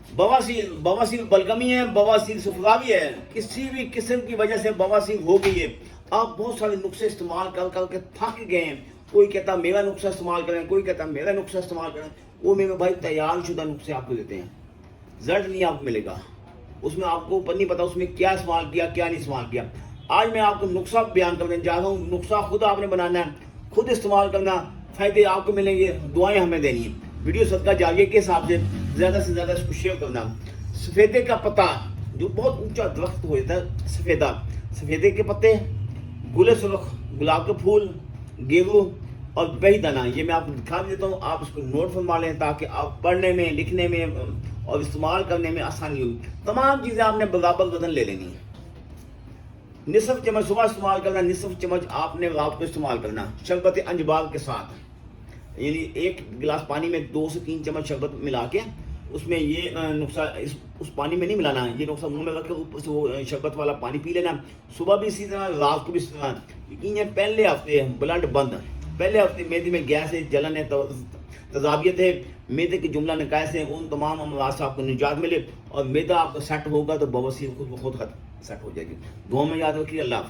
بواسیر بلغمی ہے، بواسیر سفراوی ہے، کسی بھی قسم کی وجہ سے بواسیر ہو گئی ہے، آپ بہت سارے نسخے استعمال کر کر کے تھک گئے ہیں، کوئی کہتا میرا نسخہ استعمال کریں، کوئی کہتا میرا نسخہ استعمال کریں، وہ میرے بھائی تیار شدہ نسخے آپ کو دیتے ہیں، رزلٹ نہیں آپ کو ملے گا، اس میں آپ کو اوپر نہیں پتا اس میں کیا استعمال کیا کیا نہیں استعمال کیا۔ آج میں آپ کو نسخہ بیان کرنے جا رہا ہوں، نسخہ خود آپ نے بنانا ہے، خود استعمال کرنا، فائدے آپ کو ملیں گے، دعائیں ہمیں دینی ہیں۔ ویڈیو صدقہ جاریہ کے حساب سے زیادہ اس کو شیئر کرنا۔ سفیدے کا پتا جو بہت اونچا درخت ہوتا ہے، سفیدے کے پتے، گل سرخ، گلاب کے پھول، گیہوں اور بہی دانہ، یہ میں آپ کو دکھا دیتا ہوں، آپ اس کو نوٹ فرما لیں تاکہ آپ پڑھنے میں، لکھنے میں اور استعمال کرنے میں آسانی ہوگی۔ تمام چیزیں آپ نے برابر وزن لے لینی ہیں۔ نصف چمچ صبح استعمال کرنا، نصف چمچ آپ نے رات کو استعمال کرنا، شربت انجبار کے ساتھ، یعنی ایک گلاس پانی میں 2 سے 3 چمچ شربت ملا کے اس میں یہ نسخہ اس پانی میں نہیں ملانا، یہ نسخہ منہ میں رکھ کے اوپر سے وہ شربت والا پانی پی لینا، صبح بھی اسی طرح، رات کو بھی اسی طرح۔ یقین ہے پہلے ہفتے بلڈ بند، پہلے ہفتے معدے میں گیس ہے، جلن ہے، تذابیت ہے، معدے کی جملہ نکائص ہے، ان تمام امراض سے آپ کو نجات ملے اور معدہ آپ کا سیٹ ہوگا تو بواسیر خود بخود سیٹ ہو جائے گی۔ دعا میں یاد رکھیے۔ اللہ حافظ۔